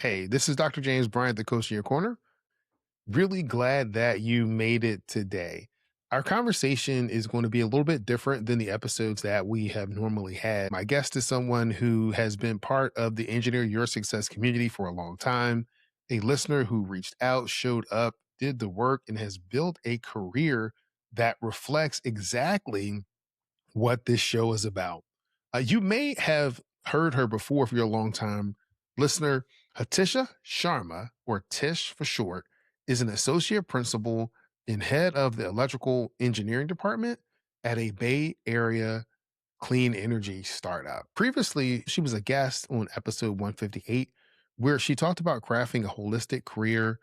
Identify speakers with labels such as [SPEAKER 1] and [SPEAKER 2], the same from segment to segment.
[SPEAKER 1] Hey, this is Dr. James Bryant, the coach in your corner. Really glad that you made it today. Our conversation is going to be a little bit different than the episodes that we have normally had. My guest is someone who has been part of the Engineer Your Success community for a long time, a listener who reached out, showed up, did the work, and has built a career that reflects exactly what this show is about. You may have heard her before if you're a long time listener. Hitisha Sharma, or Tish for short, is an associate principal and head of the electrical engineering department at a Bay Area clean energy startup. Previously, she was a guest on episode 158, where she talked about crafting a holistic career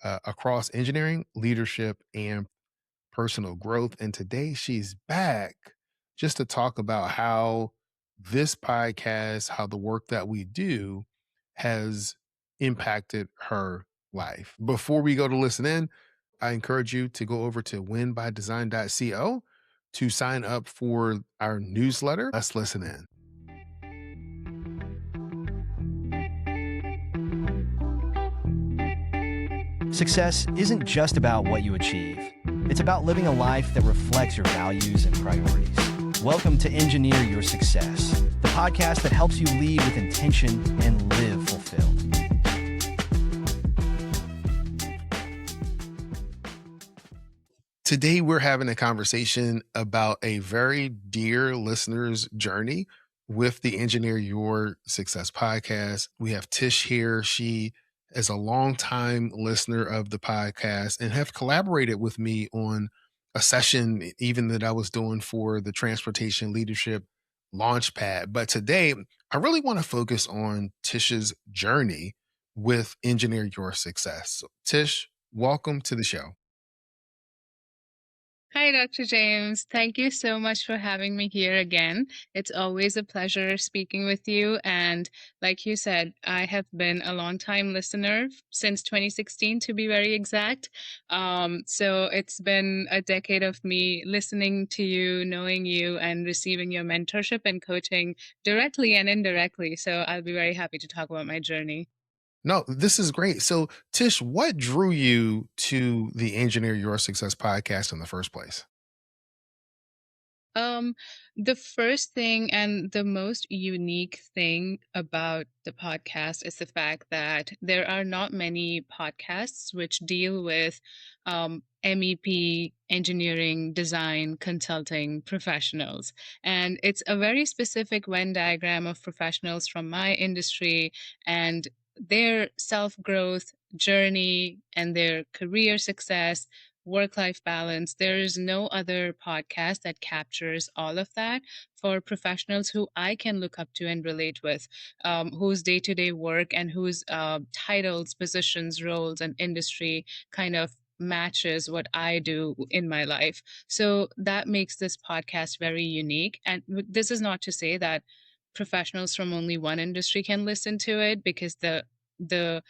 [SPEAKER 1] across engineering, leadership, and personal growth. And today she's back just to talk about how this podcast, how the work that we do has impacted her life. Before we go to listen in, I encourage you to go over to winbydesign.co to sign up for our newsletter. Let's listen in.
[SPEAKER 2] Success isn't just about what you achieve. It's about living a life that reflects your values and priorities. Welcome to Engineer Your Success, the podcast that helps you lead with intention and live fulfilled.
[SPEAKER 1] Today, we're having a conversation about a very dear listener's journey with the Engineer Your Success podcast. We have Tish here. She is a longtime listener of the podcast and have collaborated with me on a session even that I was doing for the Transportation Leadership Launchpad. But today, I really want to focus on Tish's journey with Engineer Your Success. So, Tish, welcome to the show.
[SPEAKER 3] Hi, Dr. James. Thank you so much for having me here again. It's always a pleasure speaking with you. And like you said, I have been a long-time listener since 2016, to be very exact. So it's been a decade of me listening to you, knowing you, and receiving your mentorship and coaching directly and indirectly. So I'll be very happy to talk about my journey.
[SPEAKER 1] No, this is great. So, Tish, what drew you to the Engineer Your Success podcast in the first place?
[SPEAKER 3] Um, the first thing and the most unique thing about the podcast is the fact that there are not many podcasts which deal with MEP, engineering, design, consulting professionals. And it's a very specific Venn diagram of professionals from my industry and their self growth journey and their career success, work life balance. There is no other podcast that captures all of that for professionals who I can look up to and relate with, whose day to day work and whose titles, positions, roles, and industry kind of matches what I do in my life. So that makes this podcast very unique. And this is not to say that professionals from only one industry can listen to it, because the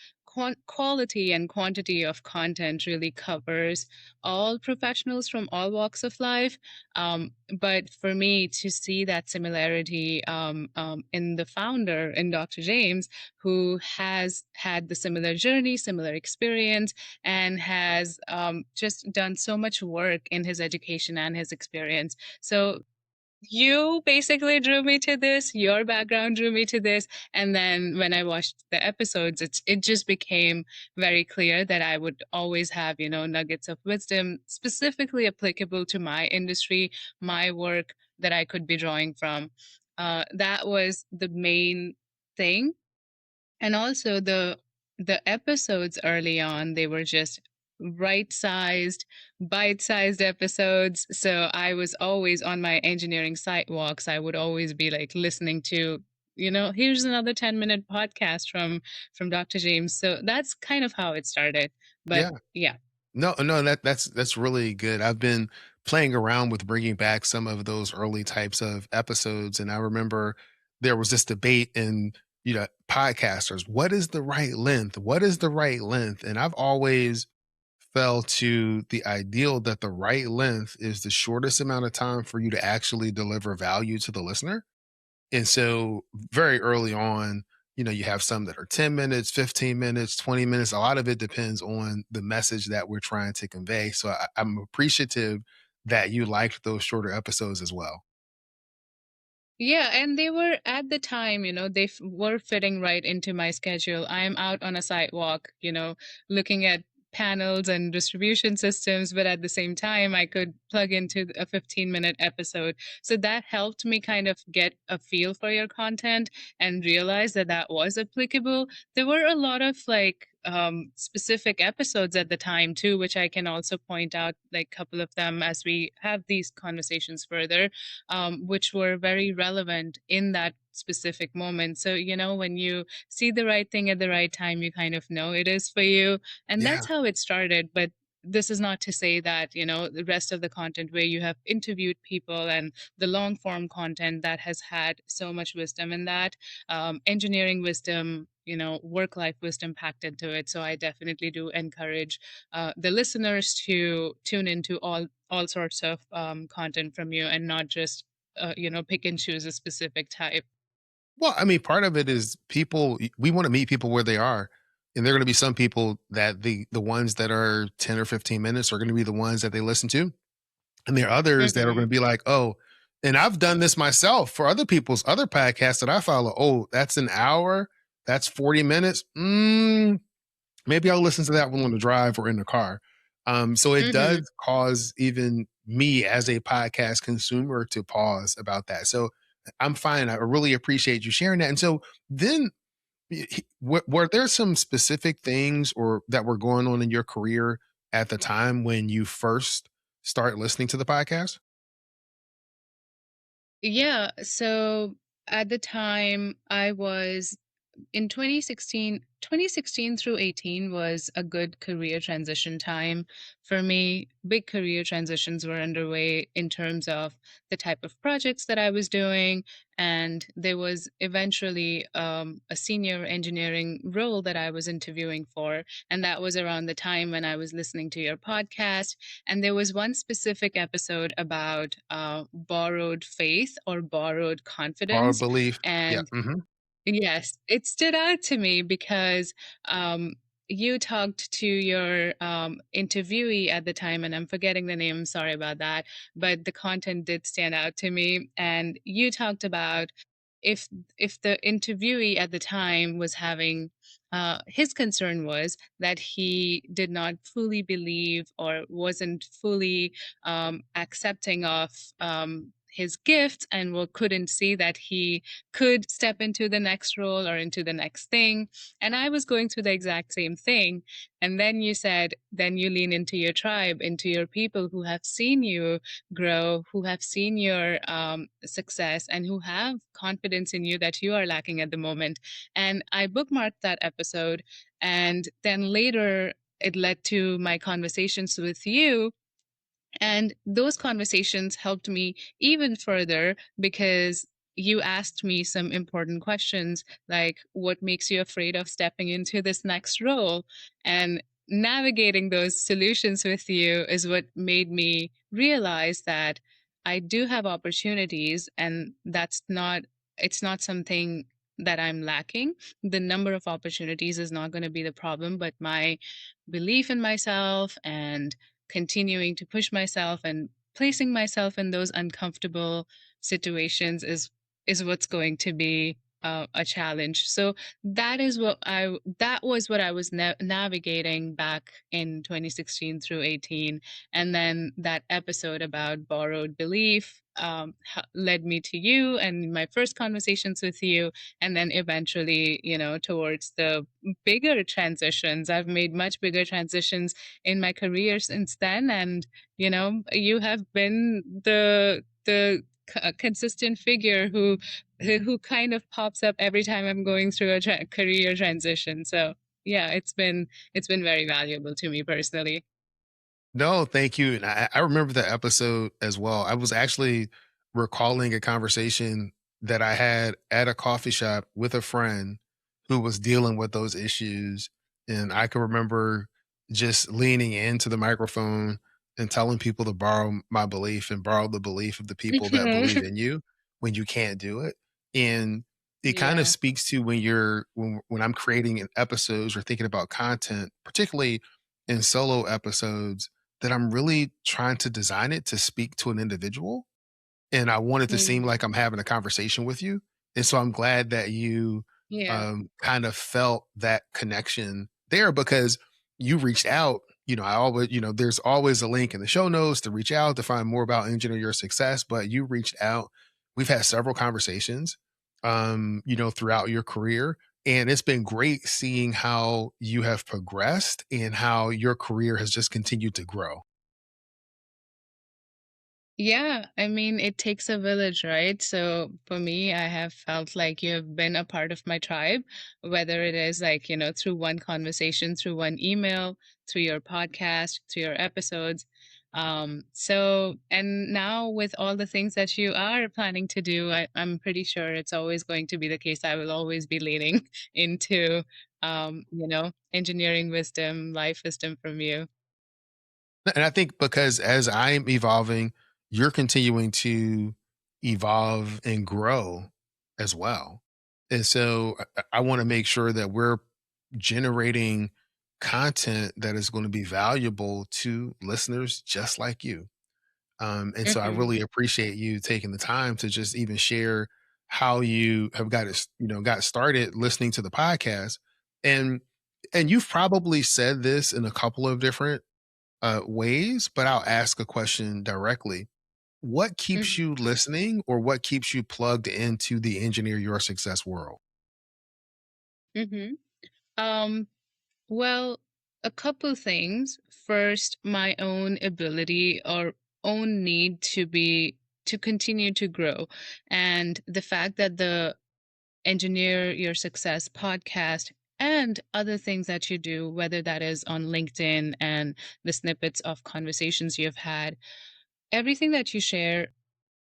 [SPEAKER 3] quality and quantity of content really covers all professionals from all walks of life. But for me to see that similarity in the founder, in Dr. James, who has had the similar journey, similar experience, and has just done so much work in his education and his experience. So you basically drew me to this, your background drew me to this, and then when I watched the episodes, it just became very clear that I would always have, nuggets of wisdom specifically applicable to my industry, my work, that I could be drawing from. That was the main thing. And also the episodes early on, they were just right-sized, bite-sized episodes. So I was always on my engineering site walks. I would always be like listening to, here's another 10-minute podcast from Dr. James. So that's kind of how it started. But
[SPEAKER 1] Yeah.
[SPEAKER 3] yeah.
[SPEAKER 1] No, that's really good. I've been playing around with bringing back some of those early types of episodes, and I remember there was this debate in podcasters. What is the right length? What is the right length? And I've always fell to the ideal that the right length is the shortest amount of time for you to actually deliver value to the listener. And so very early on, You have some that are 10 minutes, 15 minutes, 20 minutes. A lot of it depends on the message that we're trying to convey. So I'm appreciative that you liked those shorter episodes as well.
[SPEAKER 3] Yeah, and they were at the time, they were fitting right into my schedule. I am out on a sidewalk, looking at panels and distribution systems, but at the same time, I could plug into a 15-minute episode. So that helped me kind of get a feel for your content and realize that that was applicable. There were a lot of like specific episodes at the time too, which I can also point out, like a couple of them as we have these conversations further, which were very relevant in that specific moment. So, when you see the right thing at the right time, you kind of know it is for you. And
[SPEAKER 1] Yeah.
[SPEAKER 3] that's how it started. But this is not to say that, the rest of the content where you have interviewed people and the long form content that has had so much wisdom in that, engineering wisdom, work life wisdom packed into it. So I definitely do encourage the listeners to tune into all sorts of content from you and not just pick and choose a specific type.
[SPEAKER 1] Well, I mean, part of it is people, we want to meet people where they are. And there are going to be some people that the ones that are 10 or 15 minutes are going to be the ones that they listen to. And there are others that are going
[SPEAKER 3] Hmm.
[SPEAKER 1] to be like, oh, and I've done this myself for other people's other podcasts that I follow. Oh, that's an hour. That's 40 minutes. Maybe I'll listen to that one on the drive or in the car. So it does
[SPEAKER 3] Hmm.
[SPEAKER 1] cause even me as a podcast consumer to pause about that. So I'm fine. I really appreciate you sharing that. And so then, were there some specific things or that were going on in your career at the time when you first start listening to the podcast?
[SPEAKER 3] Yeah. So at the time, I was in 2016 through 18 was a good career transition time for me. Big career transitions were underway in terms of the type of projects that I was doing. And there was eventually a senior engineering role that I was interviewing for. And that was around the time when I was listening to your podcast. And there was one specific episode about borrowed faith or borrowed
[SPEAKER 1] Or
[SPEAKER 3] confidence.
[SPEAKER 1] belief? Yeah.
[SPEAKER 3] And
[SPEAKER 1] Hmm.
[SPEAKER 3] yes, it stood out to me because you talked to your interviewee at the time, and I'm forgetting the name, sorry about that, but the content did stand out to me. And you talked about if if the interviewee at the time was having his concern was that he did not fully believe or wasn't fully accepting of his gift and couldn't see that he could step into the next role or into the next thing. And I was going through the exact same thing. And then you said, then you lean into your tribe, into your people who have seen you grow, who have seen your success, and who have confidence in you that you are lacking at the moment. And I bookmarked that episode. And then later, it led to my conversations with you, and those conversations helped me even further because you asked me some important questions like, what makes you afraid of stepping into this next role? And navigating those solutions with you is what made me realize that I do have opportunities, and it's not something that I'm lacking. The number of opportunities is not going to be the problem, but my belief in myself and continuing to push myself and placing myself in those uncomfortable situations is what's going to be a challenge. So that was what I was navigating back in 2016 through 18. And then that episode about borrowed belief led me to you and my first conversations with you, and then eventually, towards the bigger transitions. I've made much bigger transitions in my career since then, and you have been the consistent figure who kind of pops up every time I'm going through a career transition. So yeah, it's been very valuable to me personally.
[SPEAKER 1] No, thank you. And I remember that episode as well. I was actually recalling a conversation that I had at a coffee shop with a friend who was dealing with those issues. And I can remember just leaning into the microphone and telling people to borrow my belief and borrow the belief of the people that believe in you when you can't do it. And it kind of
[SPEAKER 3] Yeah.
[SPEAKER 1] speaks to when I'm creating episodes or thinking about content, particularly in solo episodes, that I'm really trying to design it to speak to an individual, and I want it to seem
[SPEAKER 3] Mm.
[SPEAKER 1] like I'm having a conversation with you. And so I'm glad that you
[SPEAKER 3] Yeah.
[SPEAKER 1] kind of felt that connection there because you reached out. I always, there's always a link in the show notes to reach out to find more about Engineer Your Success, but you reached out. We've had several conversations, throughout your career. And it's been great seeing how you have progressed and how your career has just continued to grow.
[SPEAKER 3] Yeah, I mean, it takes a village, right? So for me, I have felt like you have been a part of my tribe, whether it is like, through one conversation, through one email, through your podcast, through your episodes. And now with all the things that you are planning to do, I'm pretty sure it's always going to be the case. I will always be leaning into, engineering wisdom, life wisdom from you.
[SPEAKER 1] And I think because as I'm evolving, you're continuing to evolve and grow as well. And so I want to make sure that we're generating content that is going to be valuable to listeners just like you. And so I
[SPEAKER 3] Hmm.
[SPEAKER 1] really appreciate you taking the time to just even share how you have got started listening to the podcast. And you've probably said this in a couple of different ways, but I'll ask a question directly. What keeps
[SPEAKER 3] Hmm.
[SPEAKER 1] you listening or what keeps you plugged into the Engineer Your Success world?
[SPEAKER 3] Hmm. Um, Well, a couple things. First, my own ability or own need to continue to grow. And the fact that the Engineer Your Success podcast and other things that you do, whether that is on LinkedIn and the snippets of conversations you've had, everything that you share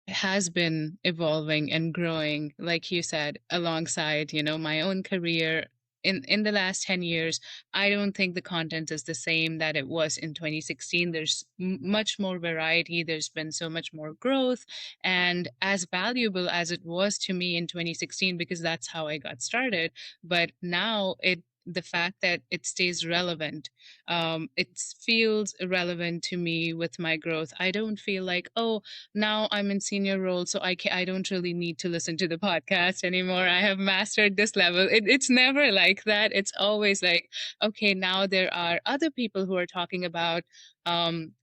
[SPEAKER 3] has been evolving and growing, like you said, alongside, my own career. In the last 10 years, I don't think the content is the same that it was in 2016. There's much more variety. There's been so much more growth. And as valuable as it was to me in 2016, because that's how I got started, but now the fact that it stays relevant, it feels relevant to me with my growth. I don't feel like, oh, now I'm in senior role, so I don't really need to listen to the podcast anymore. I have mastered this level. It's never like that. It's always like, okay, now there are other people who are talking about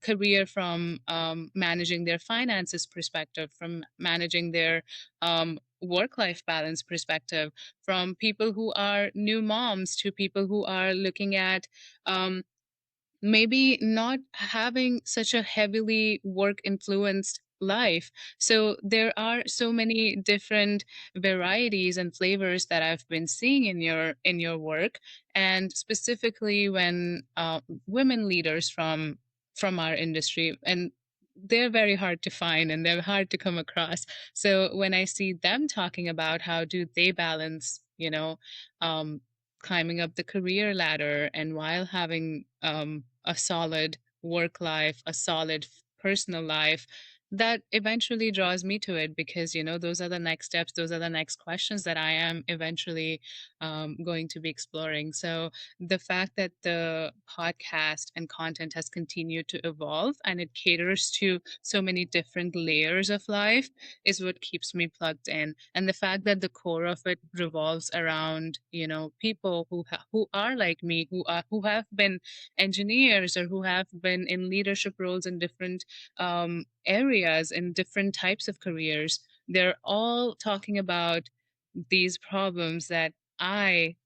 [SPEAKER 3] career from managing their finances perspective, from managing their work-life balance perspective, from people who are new moms to people who are looking at um, maybe not having such a heavily work influenced life. So there are so many different varieties and flavors that I've been seeing in your work, and specifically when women leaders from our industry, and they're very hard to find and they're hard to come across. So when I see them talking about how do they balance, um, climbing up the career ladder and while having a solid work life, a solid personal life, that eventually draws me to it because, those are the next steps, those are the next questions that I am eventually going to be exploring. So the fact that the podcast and content has continued to evolve and it caters to so many different layers of life is what keeps me plugged in. And the fact that the core of it revolves around, people who are like me, who have been engineers or who have been in leadership roles in different areas in different types of careers. They're all talking about these problems that I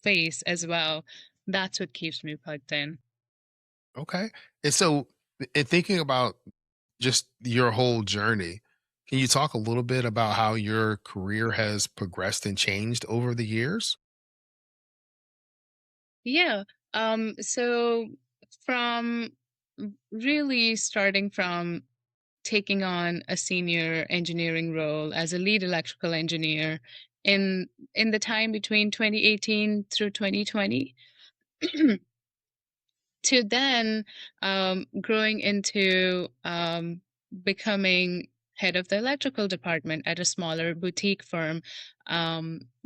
[SPEAKER 3] face as well. That's what keeps me plugged in.
[SPEAKER 1] Okay. And so, in thinking about just your whole journey, can you talk a little bit about how your career has progressed and changed over the years?
[SPEAKER 3] Yeah. So from really starting from taking on a senior engineering role as a lead electrical engineer in the time between 2018 through 2020, to then growing into becoming head of the electrical department at a smaller boutique firm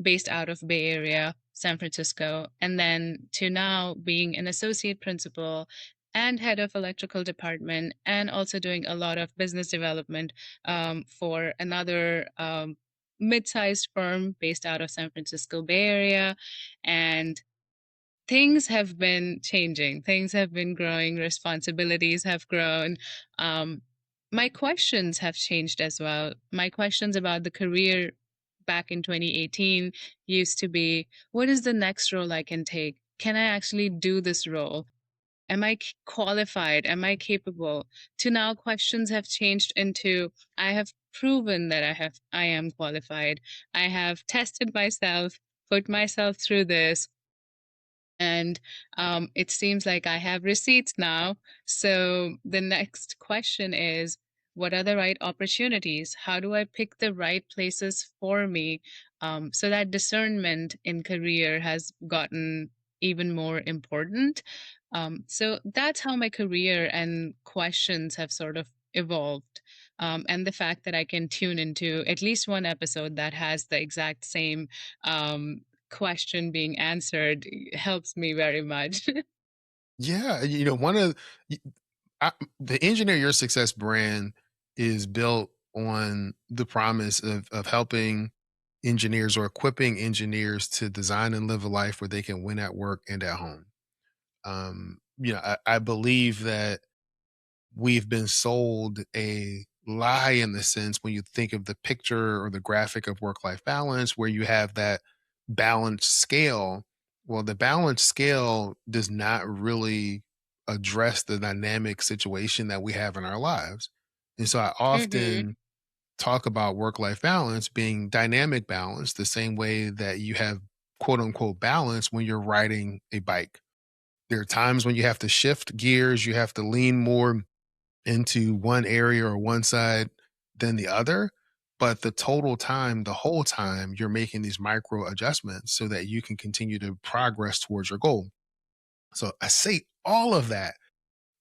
[SPEAKER 3] based out of Bay Area, San Francisco, and then to now being an associate principal and head of electrical department, and also doing a lot of business development for another mid-sized firm based out of San Francisco Bay Area. And things have been changing, things have been growing, responsibilities have grown. um, my questions have changed as well. My questions about the career back in 2018 used to be, what is the next role I can take? Can I actually do this role? Am I qualified? Am I capable? To now questions have changed into, I have proven that I am qualified. I have tested myself, put myself through this, and it seems like I have receipts now. So the next question is, what are the right opportunities? How do I pick the right places for me? So that discernment in career has gotten even more important. So that's how my career and questions have sort of evolved. And the fact that I can tune into at least one episode that has the exact same question being answered helps me very much.
[SPEAKER 1] Yeah, one of y- the Engineer Your Success brand is built on the promise of helping engineers or equipping engineers to design and live a life where they can win at work and at home. I believe that we've been sold a lie in the sense when you think of the picture or the graphic of work life balance, where you have that balanced scale. Well, the balanced scale does not really address the dynamic situation that we have in our lives. And so I
[SPEAKER 3] Hmm.
[SPEAKER 1] often talk about work life balance being dynamic balance, the same way that you have quote unquote balance when you're riding a bike. There are times when you have to shift gears, you have to lean more into one area or one side than the other. But the total time, the whole time, you're making these micro adjustments so that you can continue to progress towards your goal. So I say all of that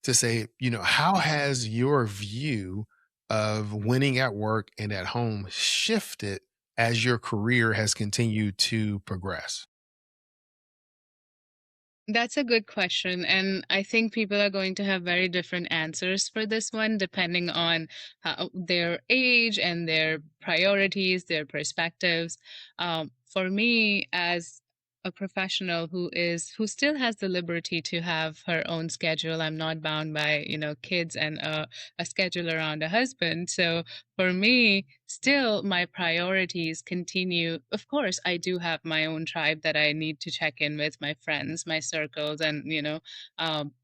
[SPEAKER 1] to say, how has your view of winning at work and at home shifted as your career has continued to progress?
[SPEAKER 3] That's a good question. And I think people are going to have very different answers for this one, depending on their age and their priorities, their perspectives. For me, as a professional who still has the liberty to have her own schedule, I'm not bound by, kids and a schedule around a husband. So for me, still my priorities continue. Of course, I do have my own tribe that I need to check in with, my friends, my circles, and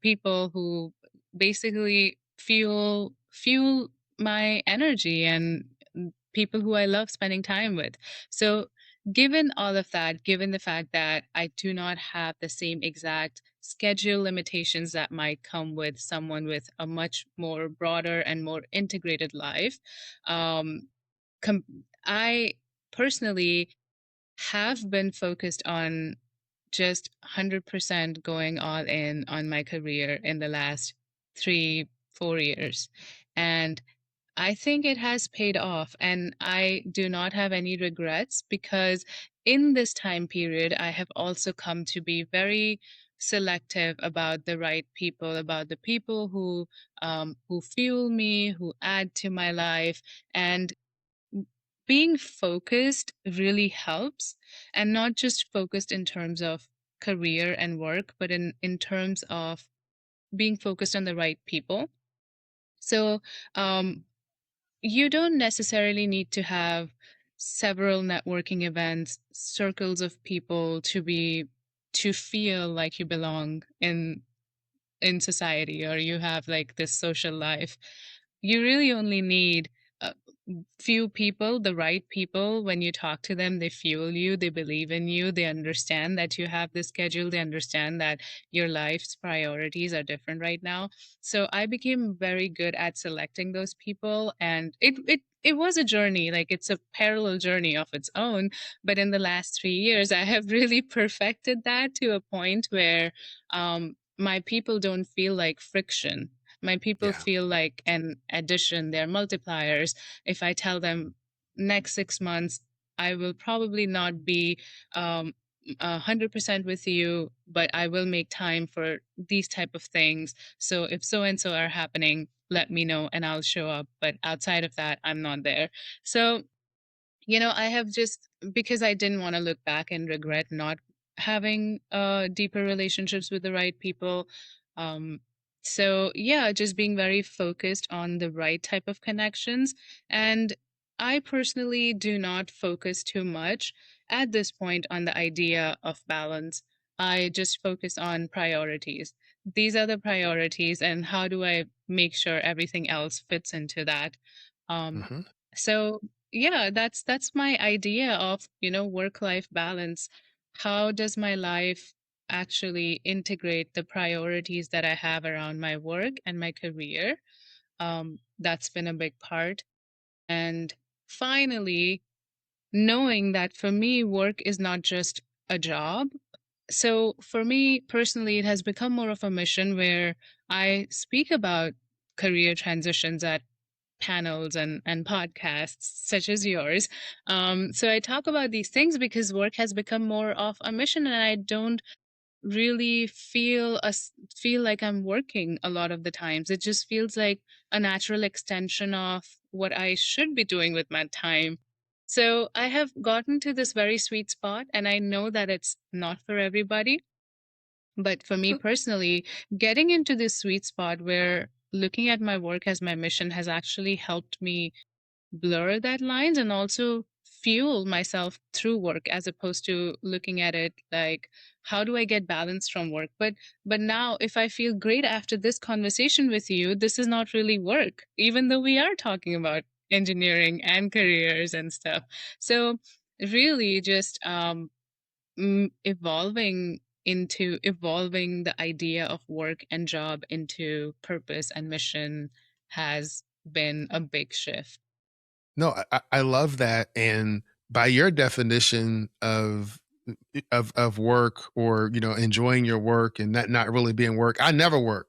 [SPEAKER 3] people who basically fuel my energy, and people who I love spending time with. So given all of that, given the fact that I do not have the same exact schedule limitations that might come with someone with a much more broader and more integrated life, um, com- I personally have been focused on just 100% going all in on my career in the last 3, 4 years. And I think it has paid off, and I do not have any regrets because in this time period, I have also come to be very selective about the right people, about the people who fuel me, who add to my life, and being focused really helps, and not just focused in terms of career and work, but in terms of being focused on the right people. So um, you don't necessarily need to have several networking events, circles of people to feel like you belong in society, or you have like this social life. You really only need a few people, the right people. When you talk to them, they fuel you, they believe in you, they understand that you have this schedule, they understand that your life's priorities are different right now. So I became very good at selecting those people, and it was a journey, like it's a parallel journey of its own. But in the last 3 years, I have really perfected that to a point where my people don't feel like friction. My people
[SPEAKER 1] Yeah.
[SPEAKER 3] feel like an addition, they're multipliers. If I tell them next 6 months, I will probably not be 100% with you, but I will make time for these type of things. So if so and so are happening, let me know and I'll show up. But outside of that, I'm not there. So I have just, because I didn't want to look back and regret not having deeper relationships with the right people. Um, so, yeah, just being very focused on the right type of connections. And I personally do not focus too much at this point on the idea of balance. I just focus on priorities. These are the priorities, and how do I make sure everything else fits into that? Um,
[SPEAKER 1] Hmm.
[SPEAKER 3] so yeah, that's my idea of work life balance. How does my life actually integrate the priorities that I have around my work and my career? That's been a big part. And finally, knowing that for me work is not just a job. So for me personally, it has become more of a mission where I speak about career transitions at panels and podcasts such as yours. So I talk about these things because work has become more of a mission, and I don't really feel like I'm working a lot of the times. It just feels like a natural extension of what I should be doing with my time. So I have gotten to this very sweet spot, and I know that it's not for everybody. But for me personally, getting into this sweet spot where looking at my work as my mission has actually helped me blur that lines and also fuel myself through work, as opposed to looking at it like, how do I get balance from work? But now, if I feel great after this conversation with you, this is not really work, even though we are talking about engineering and careers and stuff. So really just evolving the idea of work and job into purpose and mission has been a big shift.
[SPEAKER 1] No, I love that. And by your definition of work, or enjoying your work and that not really being work, I never work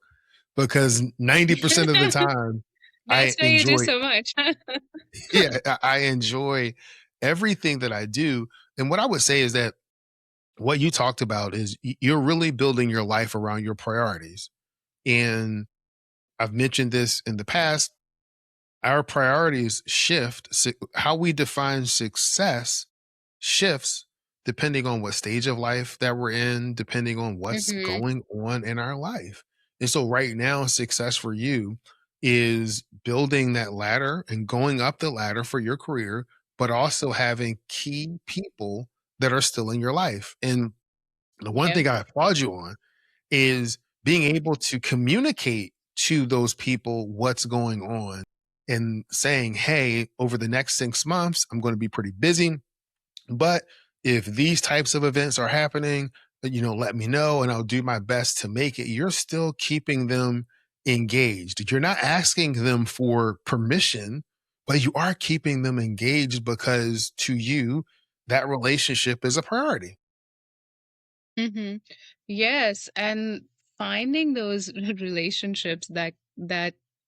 [SPEAKER 1] because 90% of the time I
[SPEAKER 3] That's why you do
[SPEAKER 1] enjoy.
[SPEAKER 3] so much.
[SPEAKER 1] Yeah, I enjoy everything that I do. And what I would say is that what you talked about is you're really building your life around your priorities. And I've mentioned this in the past. Our priorities shift. How we define success shifts depending on what stage of life that we're in, depending on what's
[SPEAKER 3] Mhm.
[SPEAKER 1] going on in our life. And so, right now, success for you is building that ladder and going up the ladder for your career, but also having key people that are still in your life. And the one
[SPEAKER 3] Yep.
[SPEAKER 1] thing I applaud you on is being able to communicate to those people what's going on and saying, hey, over the next 6 months, I'm going to be pretty busy. But if these types of events are happening, let me know and I'll do my best to make it. You're still keeping them engaged. You're not asking them for permission, but you are keeping them engaged because to you, that relationship is a priority.
[SPEAKER 3] Mhm. Yes, and finding those relationships that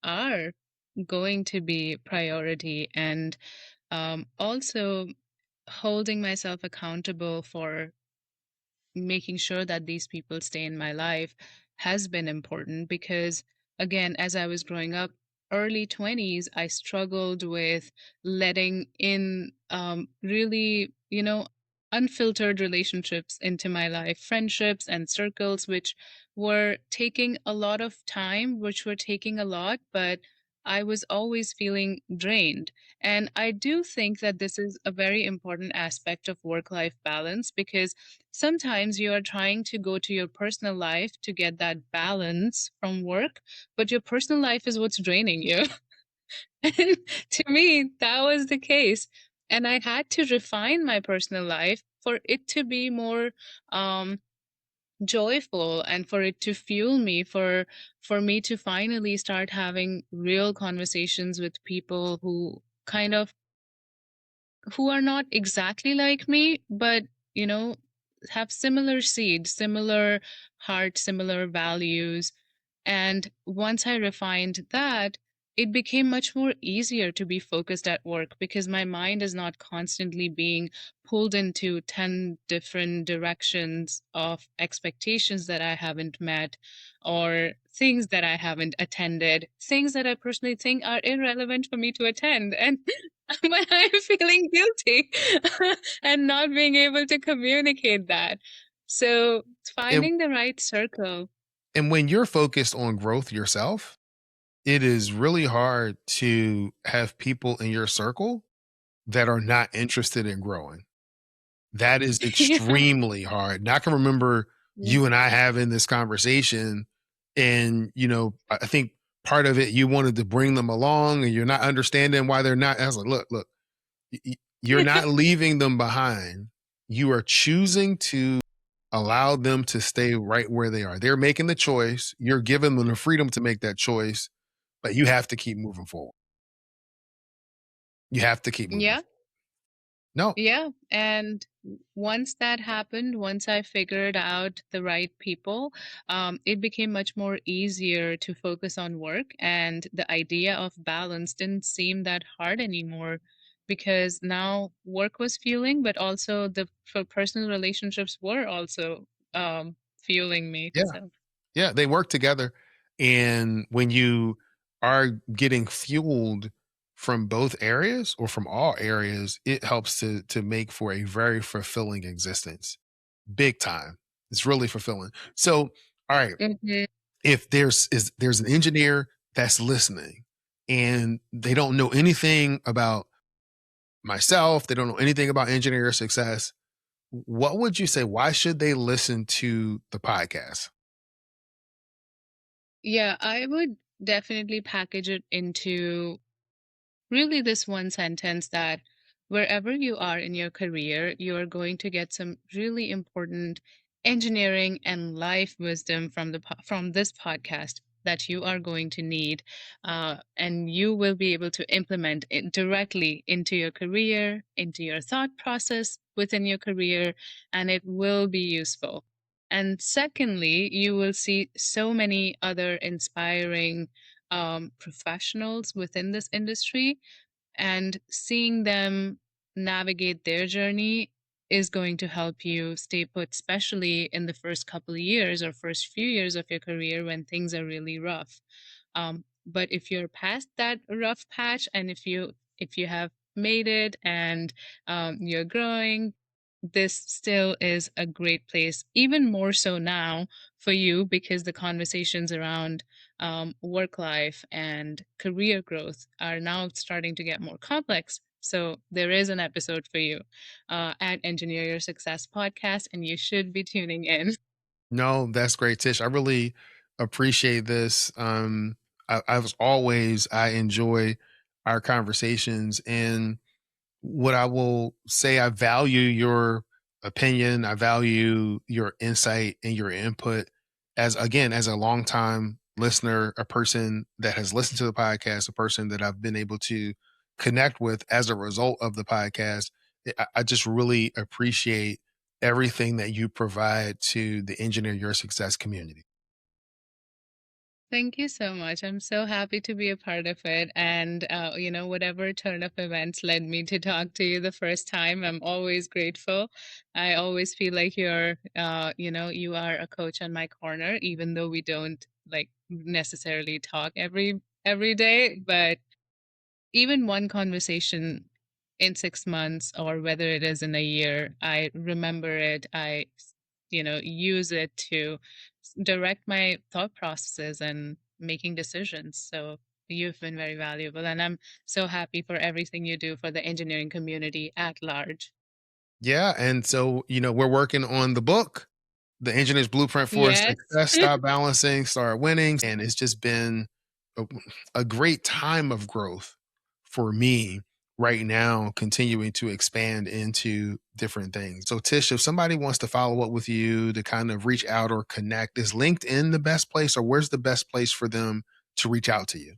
[SPEAKER 3] are going to be priority, and also holding myself accountable for making sure that these people stay in my life has been important because, again, as I was growing up, early 20s, I struggled with letting in really, unfiltered relationships into my life, friendships and circles, which were taking a lot of time, which were taking a lot, but I was always feeling drained. And I do think that this is a very important aspect of work life balance because sometimes you are trying to go to your personal life to get that balance from work, but your personal life is what's draining you. And to me, that was the case. And I had to refine my personal life for it to be more joyful and for it to fuel me, for me to finally start having real conversations with people who are not exactly like me, but you know, have similar seeds, similar heart, similar values. And once I refined that, it became much more easier to be focused at work because my mind is not constantly being pulled into 10 different directions of expectations that I haven't met or things that I haven't attended, things that I personally think are irrelevant for me to attend. And but I'm feeling guilty and not being able to communicate that. So
[SPEAKER 1] And
[SPEAKER 3] finding the right circle.
[SPEAKER 1] and when you're focused on growth yourself, it is really hard to have people in your circle that are not interested in growing. That is
[SPEAKER 3] Yeah.
[SPEAKER 1] extremely hard. And I can remember you and I having this conversation, and I think part of it you wanted to bring them along, and you're not understanding why they're not. I was like, look, you're not leaving them behind. You are choosing to allow them to stay right where they are. They're making the choice. You're giving them the freedom to make that choice, but you have to keep moving forward. You have to keep moving
[SPEAKER 3] Yeah.
[SPEAKER 1] forward. No,
[SPEAKER 3] Yeah. And once that happened, once I figured out the right people, it became much more easier to focus on work. And the idea of balance didn't seem that hard anymore because now work was fueling, but also the for personal relationships were also fueling me.
[SPEAKER 1] yeah.
[SPEAKER 3] So.
[SPEAKER 1] Yeah, they work together. And when you are getting fueled from both areas or from all areas, it helps to make for a very fulfilling existence. Big time. It's really fulfilling. So, all right,
[SPEAKER 3] Mhm.
[SPEAKER 1] if there's an engineer that's listening and they don't know anything about myself, they don't know anything about engineer success, what would you say? Why should they listen to the podcast?
[SPEAKER 3] Yeah, I would definitely package it into really this one sentence that wherever you are in your career, you are going to get some really important engineering and life wisdom from from this podcast that you are going to need, and you will be able to implement it directly into your career, into your thought process within your career, and it will be useful. And secondly, you will see so many other inspiring professionals within this industry, and seeing them navigate their journey is going to help you stay put, especially in the first couple of years or first few years of your career when things are really rough. But if you're past that rough patch, and if you have made it and you're growing, this still is a great place, even more so now for you because the conversations around work life and career growth are now starting to get more complex. So there is an episode for you at Engineer Your Success podcast, and you should be tuning in.
[SPEAKER 1] No, that's great, Tish. I really appreciate this. I enjoy our conversations, and what I will say, I value your opinion. I value your insight and your input as, again, as a longtime listener, a person that has listened to the podcast, a person that I've been able to connect with as a result of the podcast. I just really appreciate everything that you provide to the Engineer Your Success community.
[SPEAKER 3] Thank you so much. I'm so happy to be a part of it. And, whatever turn of events led me to talk to you the first time, I'm always grateful. I always feel like you are a coach on my corner, even though we don't like necessarily talk every day. But even one conversation in 6 months or whether it is in a year, I remember it. Use it to direct my thought processes and making decisions. So you've been very valuable, and I'm so happy for everything you do for the engineering community at large.
[SPEAKER 1] Yeah. And so, we're working on the book, The Engineer's Blueprint for
[SPEAKER 3] Yes.
[SPEAKER 1] Success, Stop Balancing, Start Winning. And it's just been a, a great time of growth for me right now, continuing to expand into different things. So, Tish, if somebody wants to follow up with you to kind of reach out or connect, is LinkedIn the best place, or where's the best place for them to reach out to you?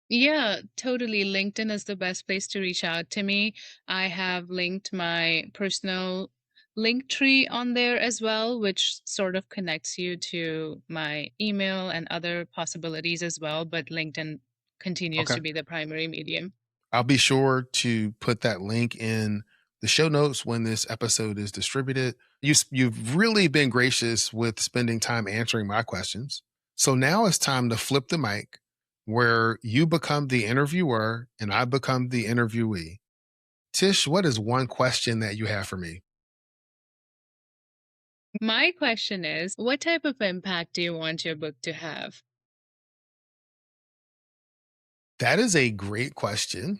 [SPEAKER 3] Yeah, totally. LinkedIn is the best place to reach out to me. I have linked my personal link tree on there as well, which sort of connects you to my email and other possibilities as well. But LinkedIn continues
[SPEAKER 1] Okay.
[SPEAKER 3] to be the primary medium.
[SPEAKER 1] I'll be sure to put that link in the show notes when this episode is distributed. You've really been gracious with spending time answering my questions. So now it's time to flip the mic where you become the interviewer and I become the interviewee. Tish, what is one question that you have for me?
[SPEAKER 3] My question is, what type of impact do you want your book to have?
[SPEAKER 1] That is a great question.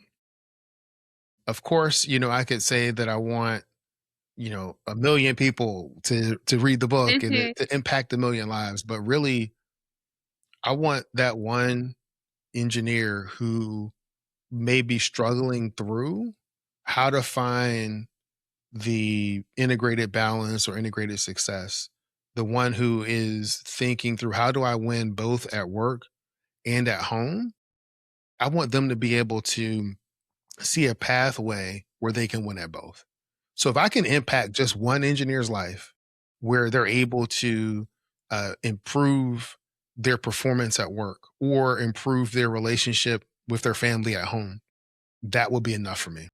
[SPEAKER 1] Of course, I could say that I want, a million people to read the book and it, to impact a million lives, but really I want that one engineer who may be struggling through how to find the integrated balance or integrated success. The one who is thinking through how do I win both at work and at home? I want them to be able to see a pathway where they can win at both. So if I can impact just one engineer's life where they're able to improve their performance at work or improve their relationship with their family at home, that will be enough for me.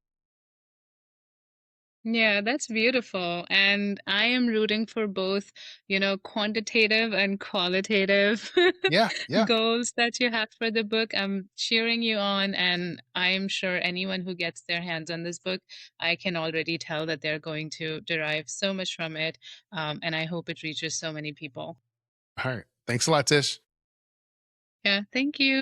[SPEAKER 3] Yeah, that's beautiful. And I am rooting for both, quantitative and qualitative
[SPEAKER 1] Yeah, yeah.
[SPEAKER 3] goals that you have for the book. I'm cheering you on, and I'm sure anyone who gets their hands on this book, I can already tell that they're going to derive so much from it. And I hope it reaches so many people.
[SPEAKER 1] All right. Thanks a lot, Tish.
[SPEAKER 3] Yeah, thank you.